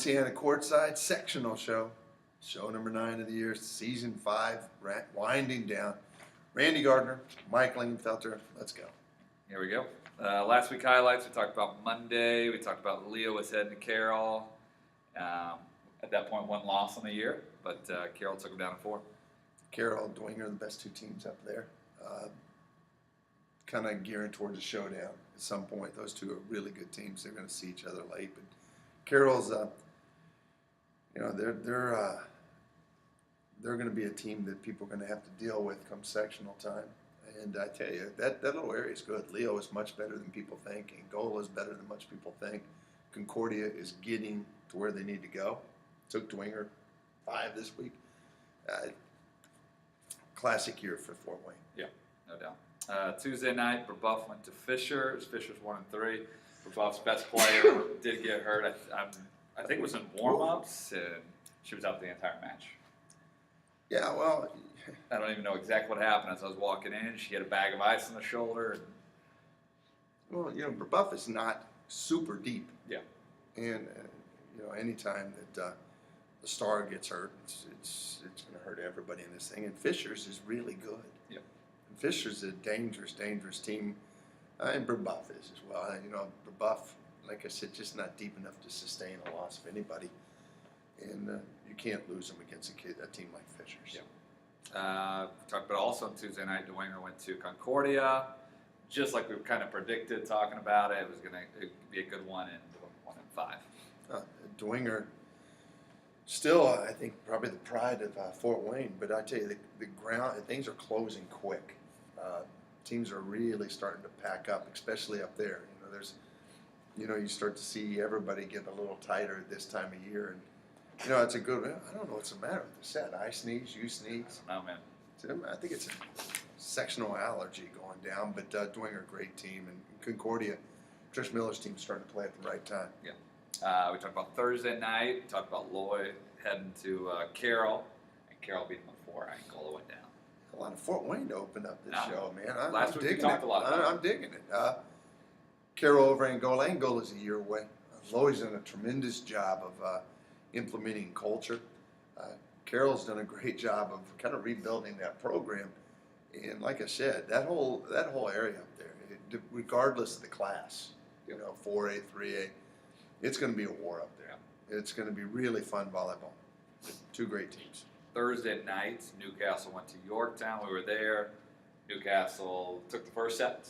Munciana Courtside, Sectional Show. Show number 9 of the year, season 5, winding down. Randy Gardner, Mike Lingenfelter, let's go. Here we go. Last week highlights, we talked about Monday. We talked about Leo was heading to Carroll. At that point, 1 loss on the year, but Carroll took him down to 4. Carroll and Dwayne are the best 2 teams up there. Kind of gearing towards a showdown at some point. Those 2 are really good teams. They're going to see each other late, but Carroll's, they're going to be a team that people are going to have to deal with come sectional time. And I tell you, that little area is good. Leo is much better than people think. Angola is better than much people think. Concordia is getting to where they need to go. Took Dwinger 5 this week. Classic year for Fort Wayne. Yeah, no doubt. Tuesday night, Brebeuf went to Fisher. Fisher's 1-3. Brebeuf's best player did get hurt. I think it was in warm-ups, and she was out the entire match. Yeah, well, I don't even know exactly what happened. As I was walking in, she had a bag of ice on the shoulder. Well, Brebeuf is not super deep. Yeah. And, anytime that the star gets hurt, it's going to hurt everybody in this thing. And Fisher's is really good. Yeah. And Fisher's a dangerous team. And Brebeuf is as well. Brebeuf, like I said, just not deep enough to sustain a loss of anybody. And you can't lose them against a team like Fisher's. Yeah. We talked about also on Tuesday night, Dwinger went to Concordia. Just like we kind of predicted, talking about it, it was going to be a good one in 1-5. Dwinger, still, I think, probably the pride of Fort Wayne. But I tell you, the ground, things are closing quick. Teams are really starting to pack up, especially up there. You start to see everybody getting a little tighter at this time of year. And, it's a good, I don't know what's the matter with the set. I sneeze, you sneeze. Oh, man. I think it's a sectional allergy going down, but Dwinger, great team. And Concordia, Trish Miller's team starting to play at the right time. Yeah. We talked about Thursday night. We talked about Lloyd heading to Carroll, and Carroll beat them at 4. Angola went down. A lot of Fort Wayne to open up this show, man. Last week we talked a lot about it. I'm digging it. Carroll over Angola. Angola's a year away. Lloyd's done a tremendous job of implementing culture. Carroll's done a great job of kind of rebuilding that program. And like I said, that whole area up there, regardless of the class, 4A, 3A, it's going to be a war up there. It's going to be really fun volleyball. 2 great teams. Thursday night, Newcastle went to Yorktown. We were there. Newcastle took the first set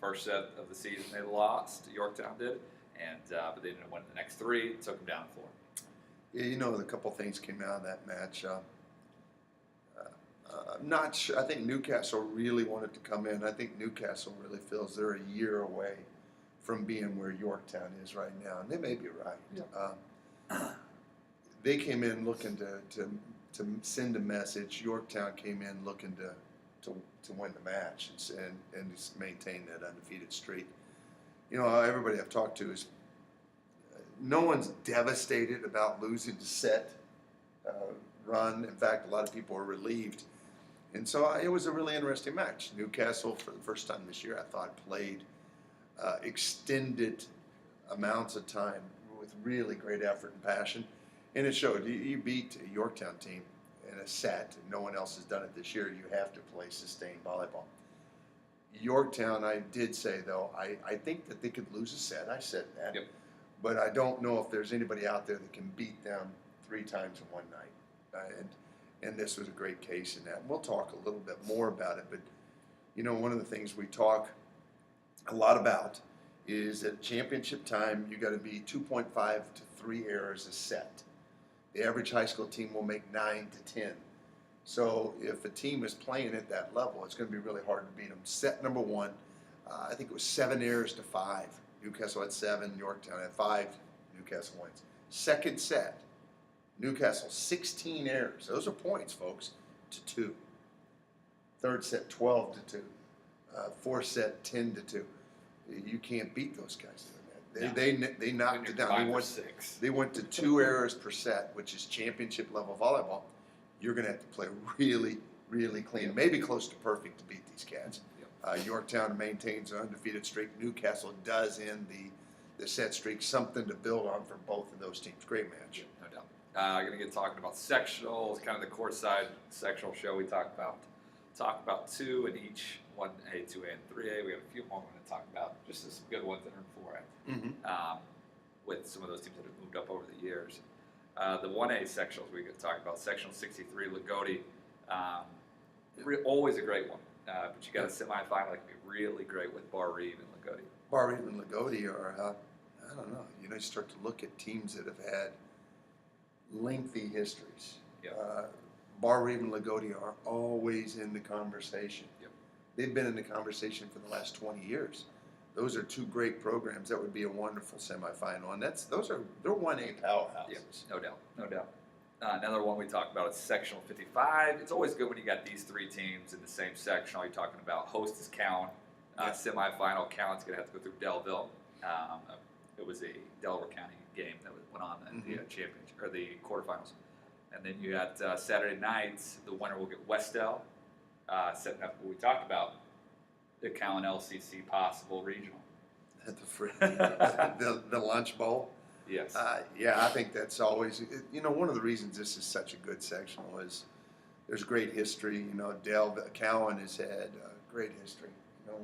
of the season. They lost. Yorktown did, and but they didn't win the next 3. Took them down to 4. Yeah, a couple things came out of that match. I'm not sure. I think Newcastle really wanted to come in. I think Newcastle really feels they're a year away from being where Yorktown is right now, and they may be right. Yeah. They came in looking to send a message. Yorktown came in looking to win the match and maintain that undefeated streak. Everybody I've talked to is no one's devastated about losing the set run. In fact, a lot of people are relieved. And so it was a really interesting match. Newcastle, for the first time this year, I thought, played extended amounts of time with really great effort and passion. And it showed. You beat a Yorktown team in a set, and no one else has done it this year. You have to play sustained volleyball. Yorktown, I did say, though, I think that they could lose a set. I said that. Yep. But I don't know if there's anybody out there that can beat them 3 times in one night. And this was a great case in that. We'll talk a little bit more about it. But, one of the things we talk a lot about is at championship time, you got to be 2.5 to 3 errors a set. The average high school team will make 9 to 10. So if a team is playing at that level, it's going to be really hard to beat them. Set number 1, I think it was 7 errors to 5. Newcastle had 7, Yorktown had 5, Newcastle wins. Second set, Newcastle 16 errors. Those are points, folks, to 2. Third set, 12 to 2. Fourth set, 10 to 2. You can't beat those guys doing that. They knocked it down. They went to 2 errors per set, which is championship level volleyball. You're going to have to play really, really clean, maybe close to perfect to beat these cats. Yorktown maintains an undefeated streak. Newcastle does end the set streak, something to build on for both of those teams. Great match. No doubt. I'm going to get talking about sectionals, kind of the courtside sectional show we talk about two in each, 1A, 2A, and 3A. We have a few more we're going to talk about, just some good ones that are in 4A, with some of those teams that have moved up over the years. The 1A sectionals we could talk about, sectional 63, Lagodi, always a great one, but you got a semifinal that can be really great with Bar Reeve and Lagodi. Bar Reeve and Lagodi are, I don't know, you start to look at teams that have had lengthy histories. Yep. Bar Reeve and Lagodi are always in the conversation. Yep. They've been in the conversation for the last 20 years. Those are two great programs. That would be a wonderful semifinal, and they're 1A powerhouses. Yep. No doubt. Another one we talk about is sectional 55. It's always good when you got these three teams in the same sectional. You're talking about host is Cowan. Semifinal, Cowan's going to have to go through Delville. It was a Delaware County game that went on in the championship or the quarterfinals. And then you got Saturday nights. The winner will get Westdale, setting up what we talked about, the Cowan LCC possible regional. The lunch bowl. Yes. I think that's always, one of the reasons this is such a good sectional is there's great history. Cowan has had great history.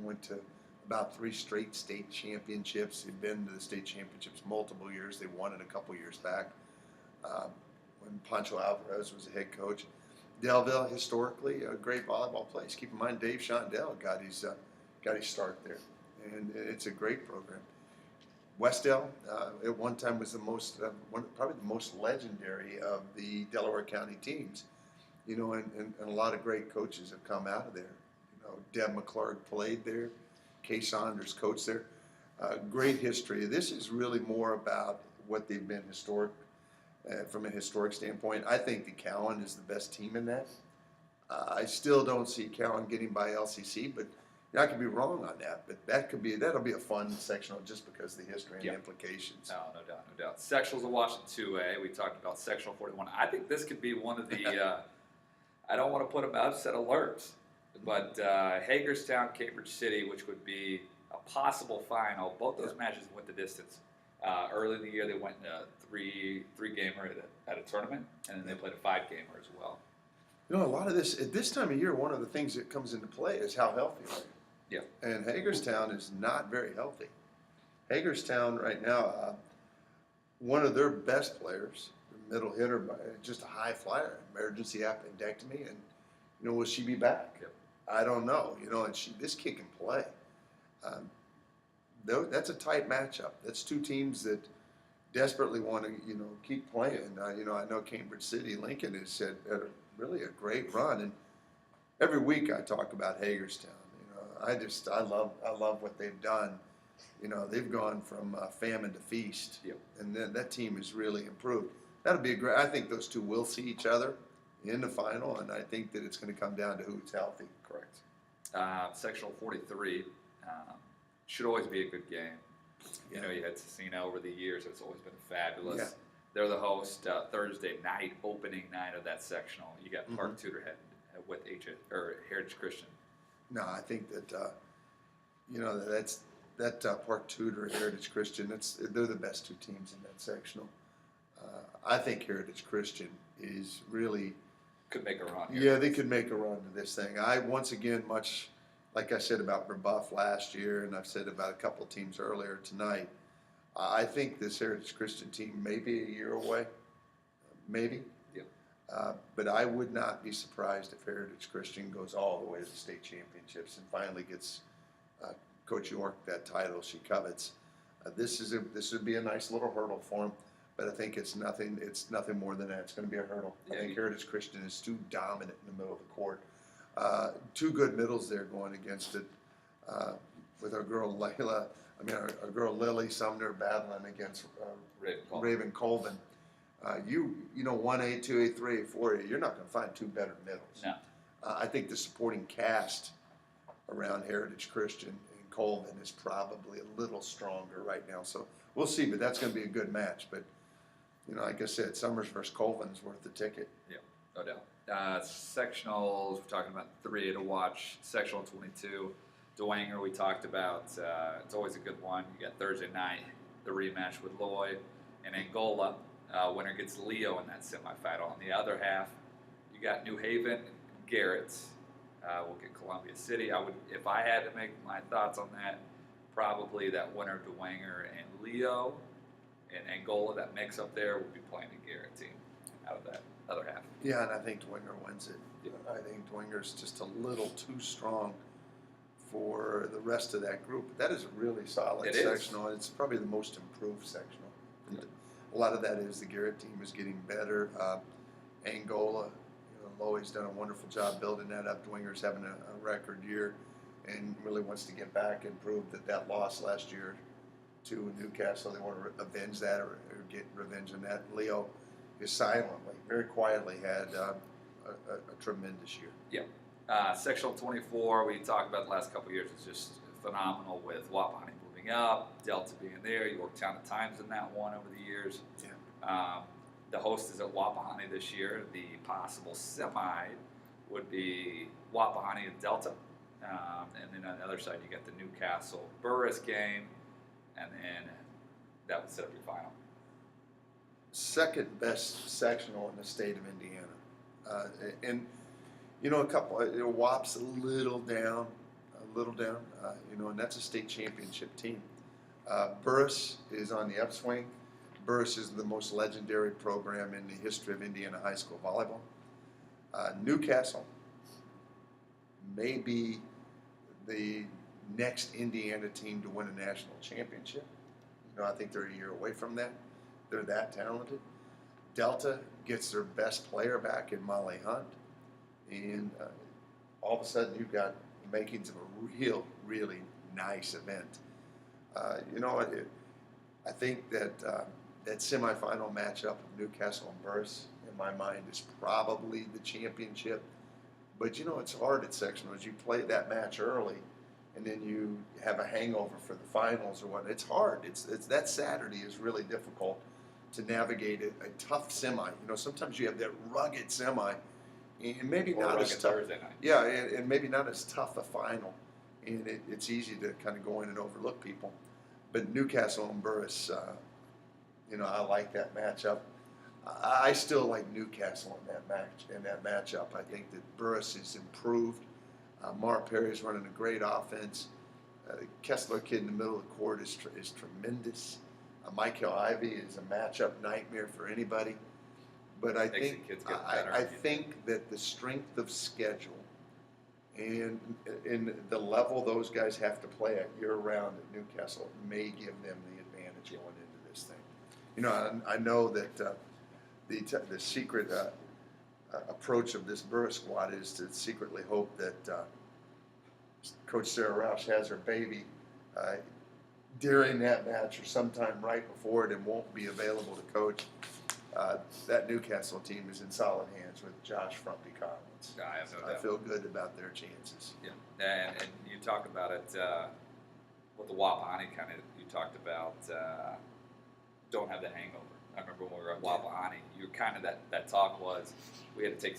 Went to about 3 straight state championships. They've been to the state championships multiple years. They won it a couple years back when Pancho Alvarez was the head coach. Delville, historically, a great volleyball place. Keep in mind, Dave Shondell got his start there, and it's a great program. Westdale, at one time, was probably the most legendary of the Delaware County teams. And a lot of great coaches have come out of there. Deb McClurg played there. Kay Saunders coached there. Great history. This is really more about what they've been from a historic standpoint. I think the Cowan is the best team in that. I still don't see Cowan getting by LCC, but I could be wrong on that. But that'll be a fun sectional just because of the history and the implications. No doubt. Sectionals of Washington 2A. We talked about sectional 41. I think this could be one of the. I don't want to put them upset alerts. But Hagerstown, Cambridge City, which would be a possible final, both those matches went the distance. Early in the year, they went a three-gamer at a tournament, and then they played a 5-gamer as well. A lot of this, at this time of year, one of the things that comes into play is how healthy are you. Yeah. And Hagerstown is not very healthy. Hagerstown right now, one of their best players, their middle hitter, just a high flyer, emergency appendectomy, and will she be back? Yep. I don't know, and this kid can play. That's a tight matchup. That's two teams that desperately want to, keep playing. I know Cambridge City, Lincoln has had really a great run, and every week I talk about Hagerstown. I love what they've done. They've gone from famine to feast, and then that team has really improved. That'll be I think those two will see each other in the final, and I think that it's going to come down to who's healthy. Correct. Sectional 43 should always be a good game. You had Cecina over the years. It's always been fabulous. Yeah. They're the host Thursday night, opening night of that sectional. You got Park Tudor head with Heritage Christian. No, I think that Park Tudor and Heritage Christian. They're the best two teams in that sectional. I think Heritage Christian is really could make a run. Yeah, they could make a run to this thing. Once again, much like I said about Brebeuf last year, and I've said about a couple of teams earlier tonight, I think this Heritage Christian team may be a year away, maybe. Yeah. But I would not be surprised if Heritage Christian goes all the way to the state championships and finally gets Coach York that title she covets. This would be a nice little hurdle for him. But I think it's nothing more than that. It's going to be a hurdle. I think Heritage Christian is too dominant in the middle of the court. Two good middles there going against it. With our girl our girl Lily Sumner battling against Raven Colvin. 1A, 2A, 3A, 4A. You're not going to find two better middles. No. I think the supporting cast around Heritage Christian and Colvin is probably a little stronger right now. So we'll see. But that's going to be a good match. But like I said, Summers versus Colvin is worth the ticket. Yeah, no doubt. Sectionals, we're talking about 3A to watch. Sectional 22, Dwanger we talked about. It's always a good one. You got Thursday night. the rematch with Loy and Angola. Winner gets Leo in that semifinal. On the other half, you got New Haven, Garrett. We'll get Columbia City. If I had to make my thoughts on that, probably that winner of Dwenger and Leo and Angola, that mix up there, will be playing the Garrett team out of that other half. Yeah, and I think Dwenger wins it. Yeah. I think Dwenger's just a little too strong for the rest of that group. That is a really solid It is. sectional. It's probably the most improved sectional. And a lot of that is the Garrett team is getting better. Angola, Loey's done a wonderful job building that up. Dwenger's having a record year and really wants to get back and prove that loss last year to Newcastle, they want to avenge that or get revenge on that. Leo is silently, very quietly had a tremendous year. Yeah. Sectional 24, we talked about the last couple of years, is just phenomenal with Wapani moving up, Delta being there, Yorktown at times in that one over the years. Yeah. The host is at Wapahani this year. The possible semi would be Wapahani and Delta. And then on the other side, you got the Newcastle Burris game, and then that would set up your final. Second best sectional in the state of Indiana. And, a couple, WAP's a little down, and that's a state championship team. Burris is on the upswing. Burris is the most legendary program in the history of Indiana high school volleyball. Newcastle may be the next Indiana team to win a national championship. I think they're a year away from that. They're that talented. Delta gets their best player back in Molly Hunt. And all of a sudden you've got the makings of a really nice event. I think that that semifinal matchup of Newcastle and Burris, in my mind, is probably the championship. But it's hard at sectionals. You play that match early, and then you have a hangover for the finals or what. It's hard. It's that Saturday is really difficult to navigate a tough semi. Sometimes you have that rugged semi, and maybe Or not as tough. Thursday night. Yeah, and maybe not as tough a final, and it's easy to kind of go in and overlook people. But Newcastle and Burris, I like that matchup. I still like Newcastle in that matchup. I think that Burris is improved. Mark Perry's running a great offense. Kessler kid in the middle of the court is tremendous. Michael Ivey is a matchup nightmare for anybody. But I think that the strength of schedule and in the level those guys have to play at year-round at Newcastle may give them the advantage going into this thing. I know that the secret approach of this Burris squad is to secretly hope that Coach Sarah Roush has her baby during that match or sometime right before it and won't be available to coach. That Newcastle team is in solid hands with Josh Frumpy Collins. I have no doubt. I feel good about their chances. Yeah, and you talk about it with the Wapahani kind of. You talked about don't have the hangover. I remember when we were at Wapahani, you kind of that talk was we had to take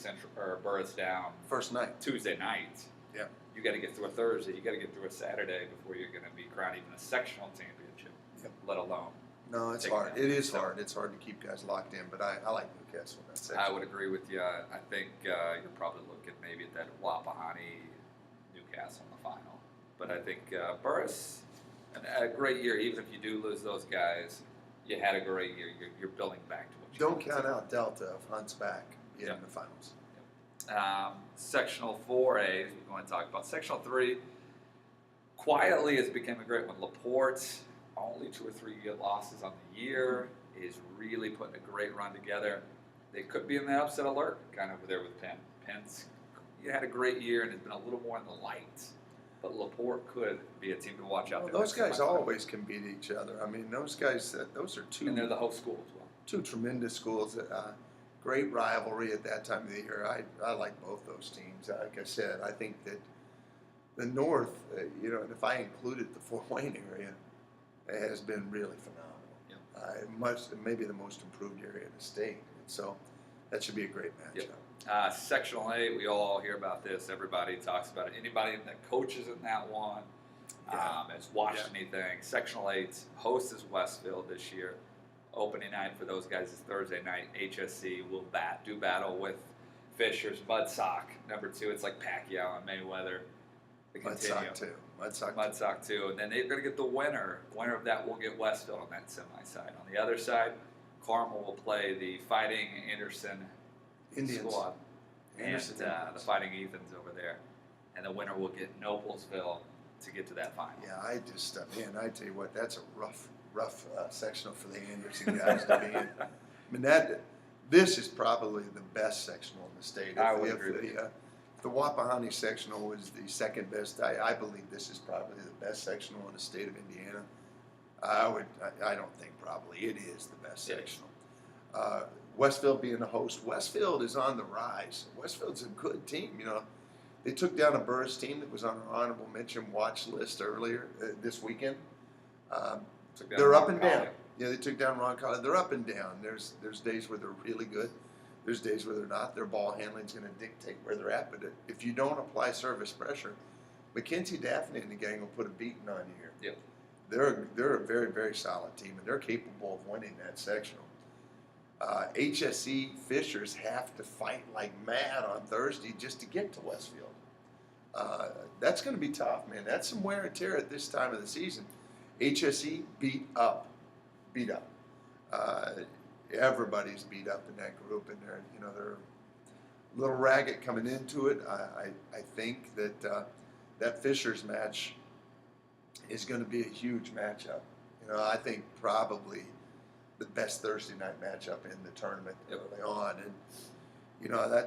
Burris down First night. Tuesday night. Yeah. You got to get through a Thursday. You got to get through a Saturday before you're going to be crowned even a sectional championship. Yep. Let alone. No, it's hard. It is hard. It's hard to keep guys locked in, but I like Newcastle in that section. I would agree with you. I think you're probably looking maybe at that Wapahani Newcastle in the final. But I think Burris, a great year. Even if you do lose those guys, you had a great year. You're building back to what you Don't count out Delta if Hunt's back in the finals. Sectional 4A, we're going to talk about. Sectional 3, quietly has become a great one. LaPorte, only 2 or 3 losses on the year, is really putting a great run together. They could be in the upset alert, kind of there with Penn. Penn's had a great year and has been a little more in the light. But LaPorte could be a team to watch out. Well, those guys always can beat each other. I mean, those guys, those are two. And they're the host school as well. Two tremendous schools. Great rivalry at that time of the year. I like both those teams. Like I said, I think that the North, and if I included the Fort Wayne area, has been really phenomenal. Yep. Maybe the most improved area in the state. So that should be a great matchup. Yep. Sectional 8, we all hear about this. Everybody talks about it. Anybody that coaches in that one, Yeah. It's watched anything. Sectional 8 host is Westfield this year. Opening night for those guys is Thursday night. HSC will do battle with Fishers. Mudsock, number 2. It's like Pacquiao and Mayweather. Mudsock too. Mudsock too. And then they're going to get the winner. Winner of that will get Westfield on that semi-side. On the other side, Carmel will play the Fighting Anderson Indians. squad. Anderson And Indians. the Fighting Ethans over there. And the winner will get Noblesville to get to that final. Yeah, I just, man, I tell you what, that's a rough sectional for the Anderson guys to be in. I mean, this is probably the best sectional in the state. I would agree with you. If the Wapahani sectional was the second best, I believe this is probably the best sectional in the state of Indiana. I don't think probably, it is the best sectional. Westfield being the host, Westfield is on the rise. Westfield's a good team, you know. They took down a Burris team that was on our honorable mention watch list earlier this weekend. They're up and down. Yeah, they took down Ron Collins. They're up and down. There's days where they're really good. There's days where they're not. Their ball handling's going to dictate where they're at. But if you don't apply service pressure, Mackenzie Daphne and the gang will put a beating on you here. Yep. They're a very, very solid team, and they're capable of winning that sectional. HSC Fishers have to fight like mad on Thursday just to get to Westfield. That's going to be tough, man. That's some wear and tear at this time of the season. HSE beat up. Everybody's beat up in that group, and they're a little ragged coming into it. I think that Fishers match is going to be a huge matchup. I think probably the best Thursday night matchup in the tournament early on, and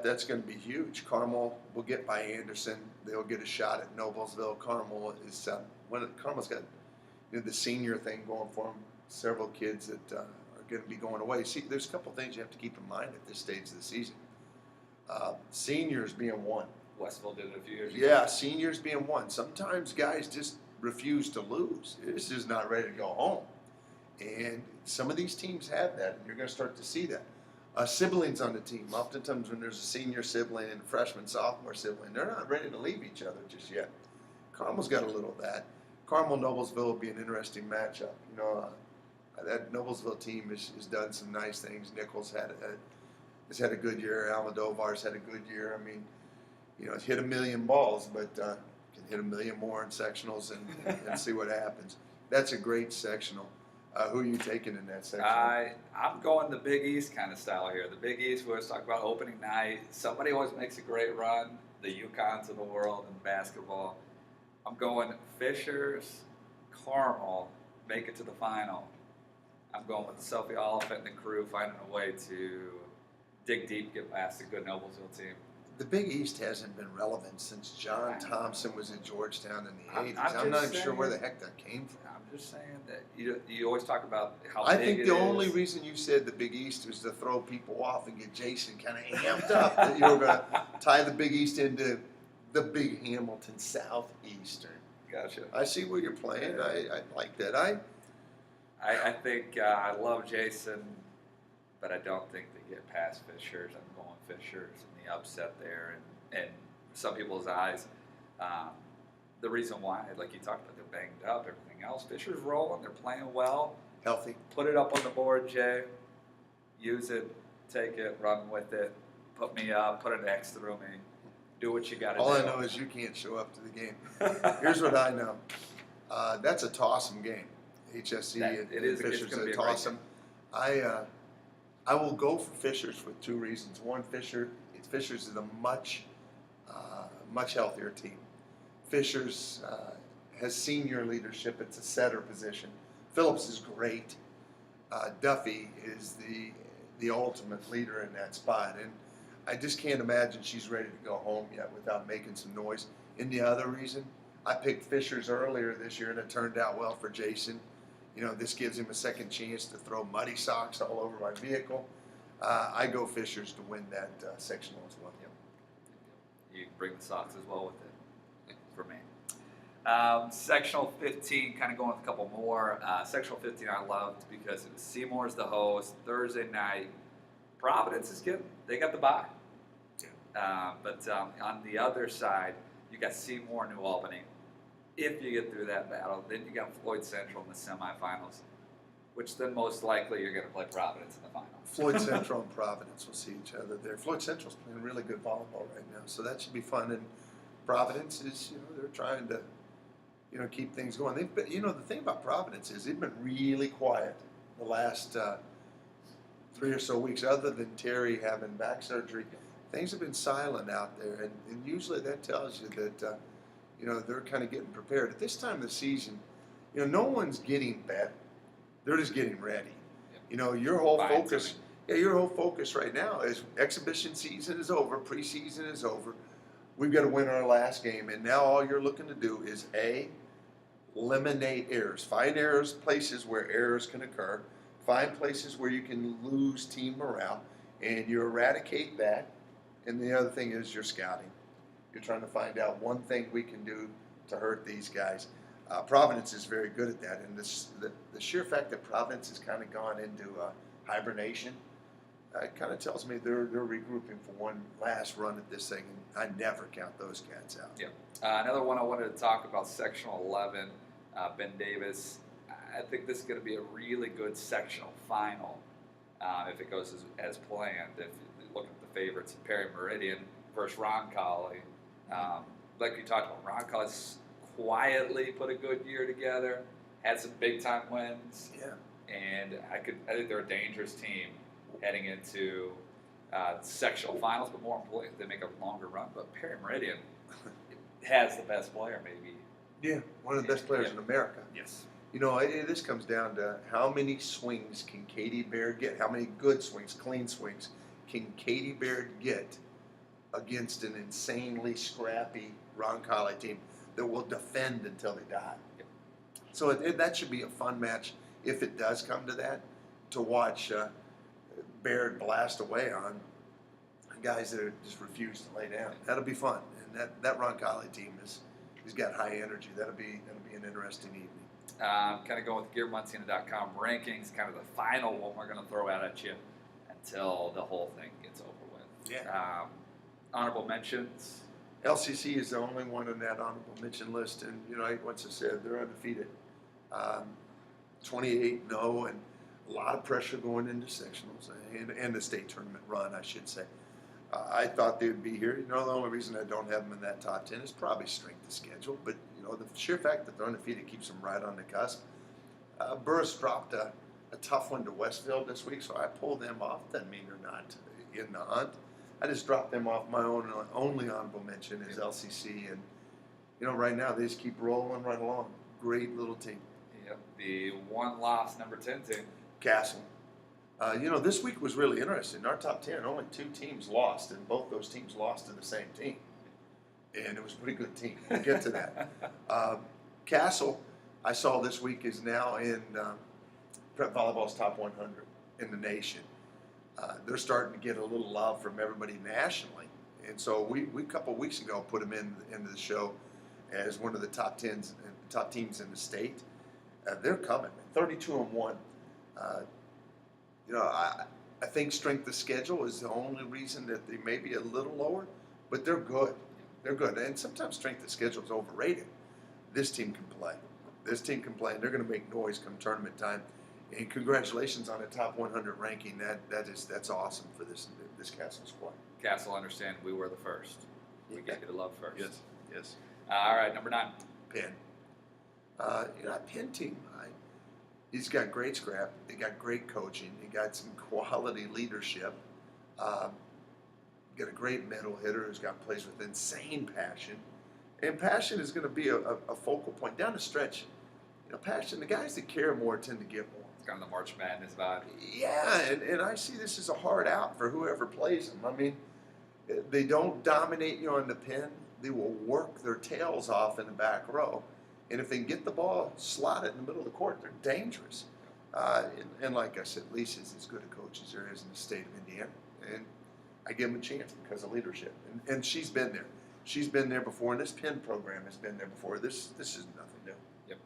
that's going to be huge. Carmel will get by Anderson. They'll get a shot at Noblesville. Carmel is Carmel's got the senior thing going for them. Several kids that are going to be going away. See, there's a couple things you have to keep in mind at this stage of the season. Seniors being one. Westfield did it a few years ago. Yeah, seniors being one. Sometimes guys just refuse to lose. It's just not ready to go home. And some of these teams have that, and you're going to start to see that. Siblings on the team. Oftentimes when there's a senior sibling and a freshman, sophomore sibling, they're not ready to leave each other just yet. Carmel's got a little of that. Carmel-Noblesville will be an interesting matchup. That Noblesville team has done some nice things. Nichols has had a good year. Almodovar's had a good year. I mean, it's hit 1 million balls, but can hit 1 million more in sectionals and see what happens. That's a great sectional. Who are you taking in that section? I'm going the Big East kind of style here. The Big East, we always talk about opening night. Somebody always makes a great run. The UConns of the world in basketball. I'm going Fishers, Carmel, make it to the final. I'm going with the Sophie Oliphant and the crew finding a way to dig deep, get past a good Noblesville team. The Big East hasn't been relevant since John Thompson was at Georgetown in the 80s. I'm not even sure where the heck that came from. I'm just saying that you always talk about how I big think it the is. only reason you said the Big East was to throw people off and get Jason kind of amped up that you were going to tie the Big East into the Big Hamilton Southeastern. Gotcha. I see where you're playing. I like that. I think I love Jason, but I don't think they get past Fishers. I'm going Fishers and the upset there, and some people's eyes. The reason why, like you talked about, they're banged up, everything else. Fishers rolling, they're playing well. Healthy. Put it up on the board, Jay. Use it, take it, run with it. Put me up, put an X through me. Do what you got to do. All I know is you can't show up to the game. Here's what I know. That's a toss-em game. HSC and Fishers are toss-em. I will go for Fishers for two reasons. One, Fishers is a much healthier team. Fishers has senior leadership. It's a setter position. Phillips is great. Duffy is the ultimate leader in that spot, and I just can't imagine she's ready to go home yet without making some noise. And the other reason, I picked Fishers earlier this year, and it turned out well for Jason. This gives him a second chance to throw muddy socks all over my vehicle. I go Fishers to win that sectional as well. Yep. You can bring the socks as well with it for me. Sectional 15, kind of going with a couple more. Sectional 15 I loved because it was Seymour's the host, Thursday night. Providence they got the bye. Yeah. But on the other side, you got Seymour, New Albany. If you get through that battle, then you got Floyd Central in the semifinals, which then most likely you're going to play Providence in the final. Floyd Central and Providence will see each other there. Floyd Central's playing really good volleyball right now, so that should be fun. And Providence is, they're trying to, keep things going. They've been, the thing about Providence is they've been really quiet the last 3 or so weeks, other than Terry having back surgery. Things have been silent out there, and usually that tells you that, they're kind of getting prepared. At this time of the season, no one's getting better. They're just getting ready. Your whole focus, your whole focus right now is exhibition season is over, preseason is over. We've got to win our last game, and now all you're looking to do is eliminate errors. Find errors, places where errors can occur. Find places where you can lose team morale, and you eradicate that. And the other thing is your scouting. You're trying to find out one thing we can do to hurt these guys. Providence is very good at that, and the sheer fact that Providence has kind of gone into hibernation kind of tells me they're regrouping for one last run at this thing, and I never count those cats out. Yeah. Another one I wanted to talk about, Sectional 11, Ben Davis. I think this is going to be a really good sectional final if it goes as planned. If you look at the favorites, Perry Meridian versus Roncalli. Like you talked about, Roncalli's quietly put a good year together, had some big time wins. Yeah. And I think they're a dangerous team heading into sectional finals, but more importantly, they make a longer run. But Perry Meridian has the best player, maybe. Yeah, one of the best players in America. Yes. This comes down to how many swings can Katie Baird get? How many good swings, clean swings, can Katie Baird get against an insanely scrappy Roncalli team that will defend until they die? Yep. So that should be a fun match if it does come to that, to watch Baird blast away on guys that just refuse to lay down. That'll be fun, and that Roncalli team he's got high energy. That'll be an interesting evening. Kind of going with GearMunciana.com rankings, kind of the final one we're going to throw out at you until the whole thing gets over with. Yeah. Honorable mentions. LCC is the only one on that honorable mention list, and once I said, they're undefeated, 28-0, and a lot of pressure going into sectionals and the state tournament run, I should say. I thought they would be here. The only reason I don't have them in that top 10 is probably strength of schedule, but the sheer fact that they're undefeated keeps them right on the cusp. Burris dropped a tough one to Westfield this week, so I pulled them off. Doesn't mean they're not in the hunt. I just dropped them off. My only honorable mention is LCC, and right now they just keep rolling right along. Great little team. Yep. The one loss number 10 team. Castle. This week was really interesting. Our top 10, only 2 teams lost, and both those teams lost to the same team. And it was a pretty good team. We'll get to that. Castle, I saw this week, is now in Prep Volleyball's top 100 in the nation. They're starting to get a little love from everybody nationally. And so we a couple of weeks ago put them into the show as one of the top teams in the state. They're coming, 32-1. I think strength of schedule is the only reason that they may be a little lower, but they're good. They're good. And sometimes strength of schedule is overrated. This team can play. And they're going to make noise come tournament time. And congratulations on a top 100 ranking. That's awesome for this Castle squad. Castle, understand we were the first. We gave you the love first. Yes. All right, number 9. Penn. That Penn team, he's got great scrap. They got great coaching. They got some quality leadership. Got a great middle hitter who's plays with insane passion. And passion is going to be a focal point down the stretch. Passion, the guys that care more tend to get more. It's kind of the March Madness vibe. Yeah, and I see this as a hard out for whoever plays them. I mean, they don't dominate you on the pin. They will work their tails off in the back row. And if they can get the ball slotted in the middle of the court, they're dangerous. And like I said, Lisa's as good a coach as there is in the state of Indiana. And I give them a chance because of leadership. And she's been there. She's been there before, and this Penn program has been there before. This is nothing new. Yep.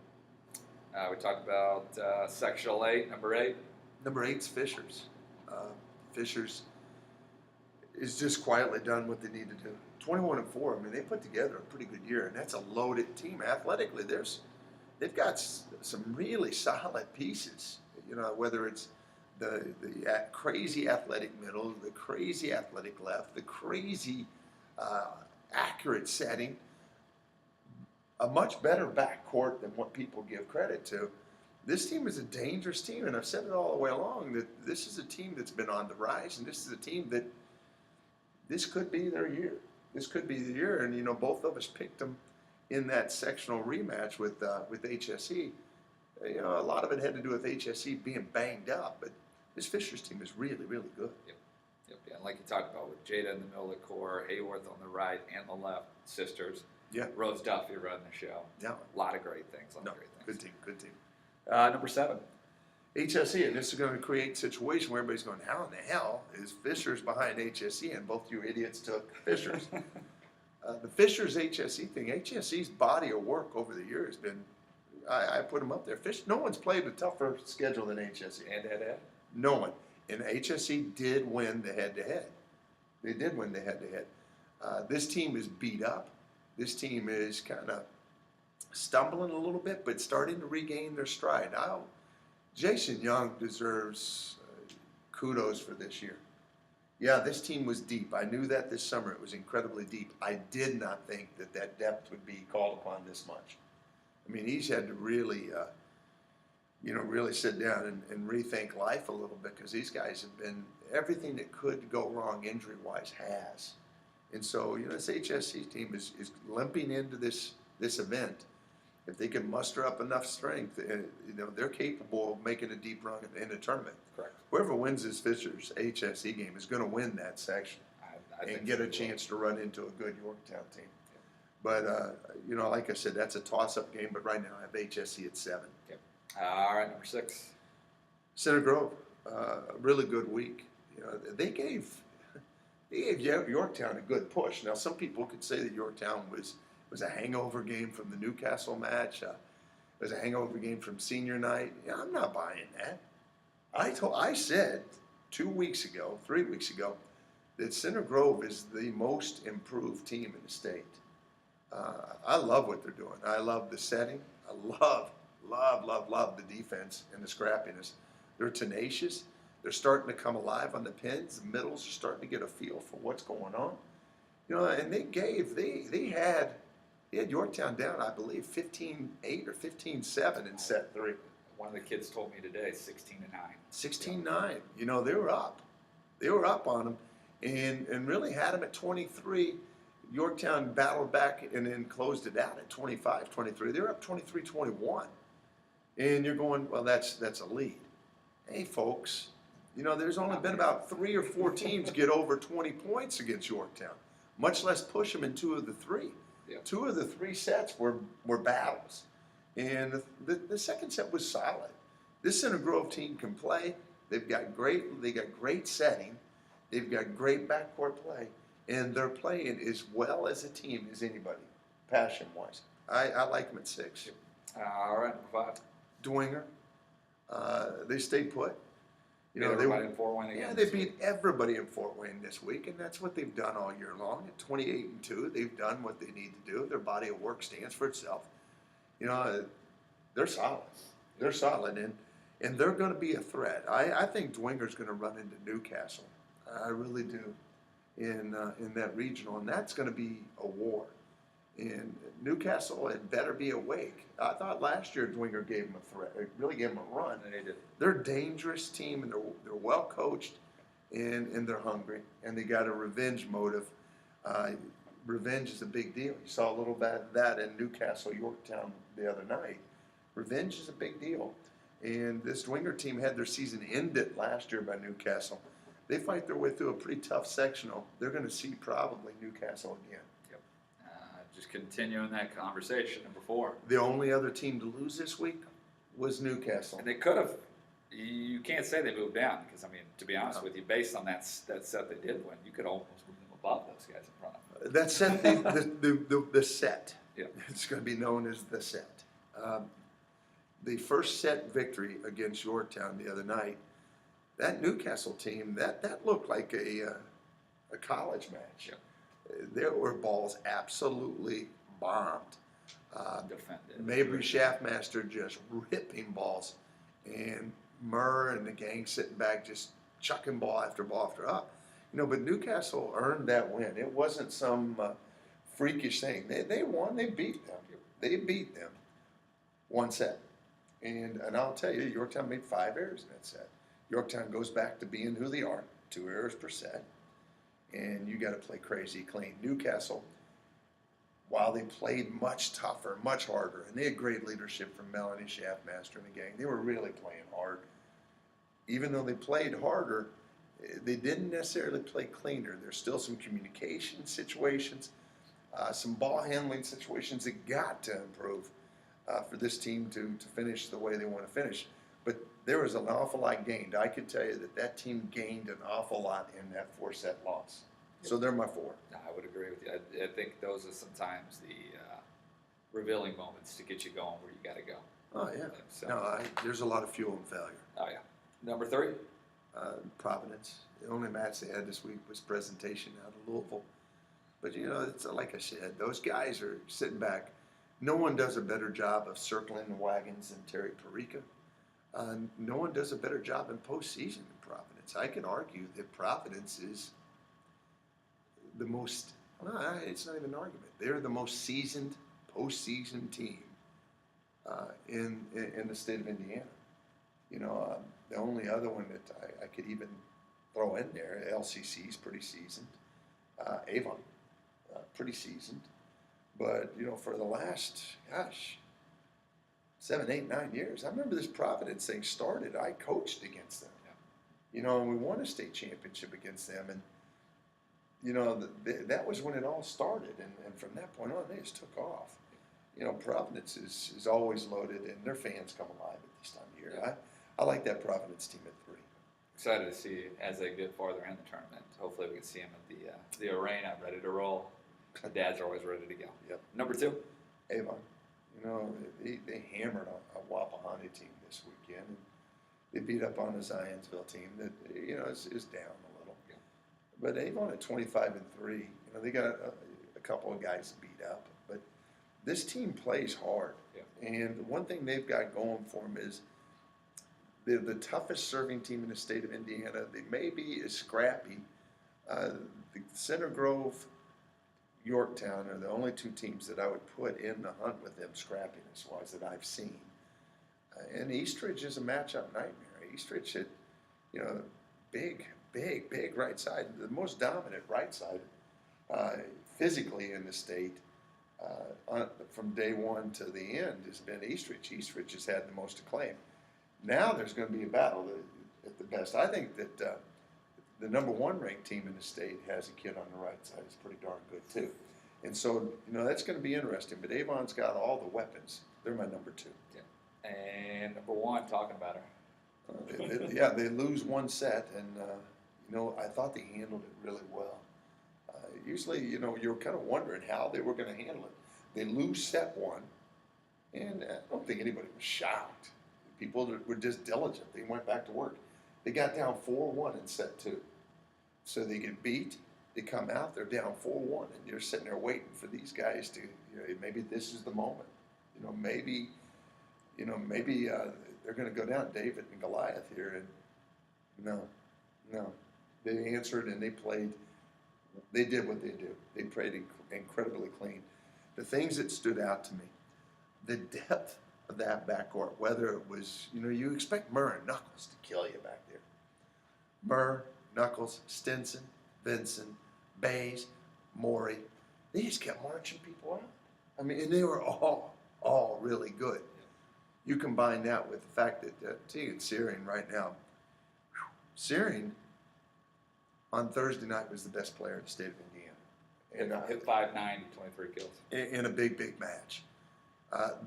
We talked about Sectional 8, number 8. Number 8's Fishers. Fishers is just quietly done what they need to do. 21-4. I mean, they put together a pretty good year, and that's a loaded team. Athletically, they've got some really solid pieces. You know, whether it's the crazy athletic middle, the crazy athletic left, the crazy accurate setting, a much better backcourt than what people give credit to. This team is a dangerous team, and I've said it all the way along that this is a team that's been on the rise, and this is a team that this could be their year. This could be the year, and you know, both of us picked them in that sectional rematch with HSE. You know, a lot of it had to do with HSE being banged up, but this Fishers team is really, really good. Yep. Yeah, like you talked about with Jada in the middle of the core, Hayworth on the right and the left, sisters. Yeah. Rose Duffy running the show. Yeah. A lot of great things. Good team. Number 7. HSE, and this is going to create a situation where everybody's going, how in the hell is Fishers behind HSE? And both you idiots took Fishers. The Fishers HSE thing, HSE's body of work over the years has been, I put them up there. No one's played a tougher schedule than HSE. Head-to-head? No one. And HSE did win the head-to-head. They did win the head-to-head. This team is beat up. This team is kind of stumbling a little bit, but starting to regain their stride. Now, Jason Young deserves kudos for this year. Yeah, this team was deep. I knew that this summer. It was incredibly deep. I did not think that depth would be called upon this much. I mean, he's had to really, really sit down and rethink life a little bit, because these guys have been, everything that could go wrong injury-wise has. And so, you know, this HSC team is limping into this event. If they can muster up enough strength, they're capable of making a deep run in a tournament. Correct. Whoever wins this Fishers HSC game is going to win that section and get a chance to run into a good Yorktown team. Yeah. But, like I said, that's a toss-up game, but right now I have HSC at 7. Okay. All right, number 6. Center Grove, a really good week. You know, they gave Yorktown a good push. Now, some people could say that Yorktown was a hangover game from the Newcastle match. It was a hangover game from senior night. Yeah, I'm not buying that. I said 3 weeks ago, that Center Grove is the most improved team in the state. I love what they're doing. I love the setting. I love the defense and the scrappiness. They're tenacious. They're starting to come alive on the pins. The middles are starting to get a feel for what's going on. You know, and they had Yorktown down, I believe, 15-8 or 15-7 in set 3. One of the kids told me today, 16-9. 16-9. You know, they were up. They were up on them and really had them at 23. Yorktown battled back and then closed it out at 25-23. They were up 23-21. And you're going, well, that's a lead. Hey, folks, you know, there's only been about 3 or 4 teams get over 20 points against Yorktown, much less push them in 2 of the 3. Yeah. 2 of the 3 sets were battles. And the second set was solid. This Center Grove team can play. They got great setting. They've got great backcourt play. And they're playing as well as a team as anybody, passion-wise. I like them at 6. All right, number 5. Dwinger. They stayed put. You know, everybody in Fort Wayne again. Yeah, they beat everybody in Fort Wayne this week, and that's what they've done all year long. At 28-2, they've done what they need to do. Their body of work stands for itself. You know, they're solid. They're solid, and they're going to be a threat. I think Dwinger's going to run into Newcastle. I really do, in that regional, and that's going to be a war. And Newcastle had better be awake. I thought last year Dwinger gave them a threat. It really gave them a run. And they did. They're a dangerous team, and they're well coached, and they're hungry, and they got a revenge motive. Revenge is a big deal. You saw a little bit of that in Newcastle, Yorktown the other night. Revenge is a big deal. And this Dwinger team had their season ended last year by Newcastle. They fight their way through a pretty tough sectional. They're going to see probably Newcastle again. Yep. Just continuing that conversation, number 4. The only other team to lose this week was Newcastle. And they could have. You can't say they moved down because, I mean, to be honest with you, based on that set they did win, you could almost move them above those guys in front of them. That set, the set. Yeah. It's going to be known as the set. The first set victory against Yorktown the other night, that Newcastle team, that looked like a college match. Yeah. There were balls absolutely bombed. Defended. Mabry Shaftmaster just ripping balls, and Murr and the gang sitting back just chucking ball after ball after up. But Newcastle earned that win. It wasn't some freakish thing. They won. They beat them. They beat them one set. And I'll tell you, Yorktown made 5 errors in that set. Yorktown goes back to being who they are, 2 errors per set. And you got to play crazy clean. Newcastle, while they played much tougher, much harder, and they had great leadership from Melanie Shaftmaster and the gang, they were really playing hard. Even though they played harder, they didn't necessarily play cleaner. There's still some communication situations, some ball handling situations that got to improve for this team to finish the way they want to finish. But there was an awful lot gained. I could tell you that team gained an awful lot in that 4-set loss. So they're my 4. I would agree with you. I think those are sometimes the revealing moments to get you going where you got to go. Oh, yeah. So. No, there's a lot of fuel and failure. Oh, yeah. Number 3? Providence. The only match they had this week was presentation out of Louisville. But, it's like I said, those guys are sitting back. No one does a better job of circling the wagons than Terry Perica. No one does a better job in postseason than Providence. I can argue that Providence is the most, it's not even an argument. They're the most seasoned postseason team in the state of Indiana. The only other one that I could even throw in there, LCC is pretty seasoned. Avon, pretty seasoned. But, for the last, 7, 8, 9 years, I remember this Providence thing started. I coached against them. Yeah. And we won a state championship against them. And, that was when it all started. And from that point on, they just took off. Providence is always loaded, and their fans come alive at this time of year. Yeah. I like that Providence team at 3. Excited to see as they get farther in the tournament. Hopefully we can see them at the arena ready to roll. The dads are always ready to go. Yep. Number 2? Avon. They hammered a Wapahani team this weekend. And they beat up on a Zionsville team that, is down a little. Yeah. But Avon at 25-3, they got a couple of guys beat up. But this team plays hard. Yeah. And the one thing they've got going for them is they're the toughest serving team in the state of Indiana. They may be as scrappy. The Center Grove, Yorktown are the only 2 teams that I would put in the hunt with them scrappiness-wise that I've seen. And Eastridge is a matchup nightmare. Eastridge hit, big right side, the most dominant right side physically in the state from day one to the end has been Eastridge. Eastridge has had the most acclaim. Now there's going to be a battle at the best. I think that the number 1 ranked team in the state has a kid on the right side who's pretty darn good too. And so, that's going to be interesting. But Avon's got all the weapons. They're my number 2. Yeah. And number 1, talking about her. They lose 1 set, and I thought they handled it really well. Usually, you're kind of wondering how they were going to handle it. They lose set 1, and I don't think anybody was shocked. People were just diligent. They went back to work. They got down 4-1 in set 2. So they get beat. They come out. They're down 4-1, and you're sitting there waiting for these guys to. Maybe this is the moment. Maybe they're going to go down David and Goliath here, and no. They answered and they played. They did what they do. They played incredibly clean. The things that stood out to me, the depth of that backcourt, whether it was, you expect Murr and Knuckles to kill you back there. Murr, Knuckles, Stinson, Vincent, Bays, Morey, they just kept marching people out. And they were all really good. You combine that with the fact that Tegan Searing right now, Searing on Thursday night was the best player in the state of Indiana. And hit 590, 23 kills. In a big match.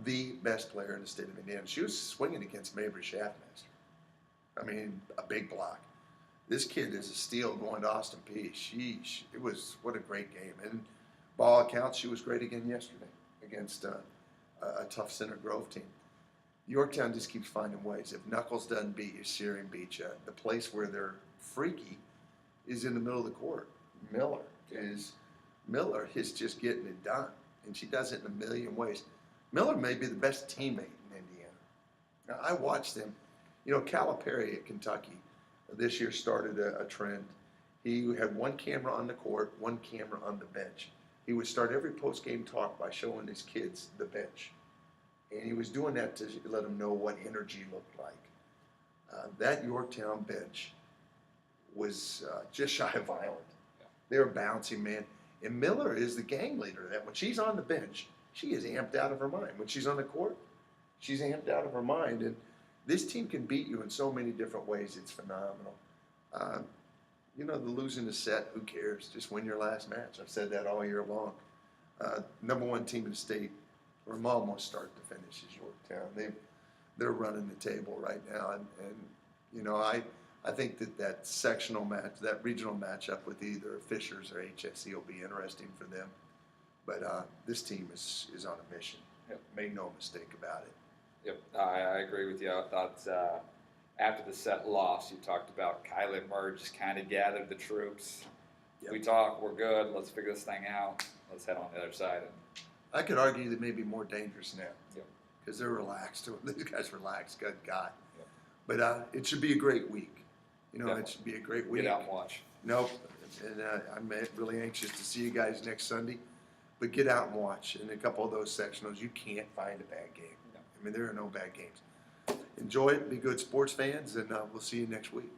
The best player in the state of Indiana. She was swinging against Mabry Shaftmaster. A big block. This kid is a steal going to Austin Peay. It was, what a great game. And by all accounts, she was great again yesterday against a tough Center Grove team. Yorktown just keeps finding ways. If Knuckles doesn't beat you, Searing beats you. The place where they're freaky is in the middle of the court. Miller is Miller is just getting it done, and she does it in a million ways. Miller may be the best teammate in Indiana. Now, I watched them. You know, Calipari at Kentucky this year started a trend. He had one camera on the court, one camera on the bench. He would start every post-game talk by showing his kids the bench. And he was doing that to let them know what energy looked like. That Yorktown bench was just shy of violent. They were bouncing, man. And Miller is the gang leader of that. When she's on the bench, she is amped out of her mind. When she's on the court, she's amped out of her mind. And this team can beat you in so many different ways. It's phenomenal. You know, the losing the set, who cares? Just win your last match. I've said that all year long. Number one team in the state, from almost start to finish, is Yorktown. They're running the table right now. And you know, I think that sectional match, that regional matchup with either Fishers or HSC will be interesting for them. But this team is on a mission. Yep. Make no mistake about it. Yep, I agree with you. I thought after the set loss, you talked about Kylie Murray just kind of gathered the troops. Yep. We talk, we're good, let's figure this thing out. Let's head on the other side. I could argue they may be more dangerous now. Yep. Because they're relaxed. These guys relaxed, good God. Yep. But it should be a great week. You know, Definitely. it should be a great week. Get out and watch. Nope. And I'm really anxious to see you guys next Sunday. But get out and watch. In a couple of those sectionals, you can't find a bad game. No. I mean, there are no bad games. Enjoy it. Be good sports fans, and we'll see you next week.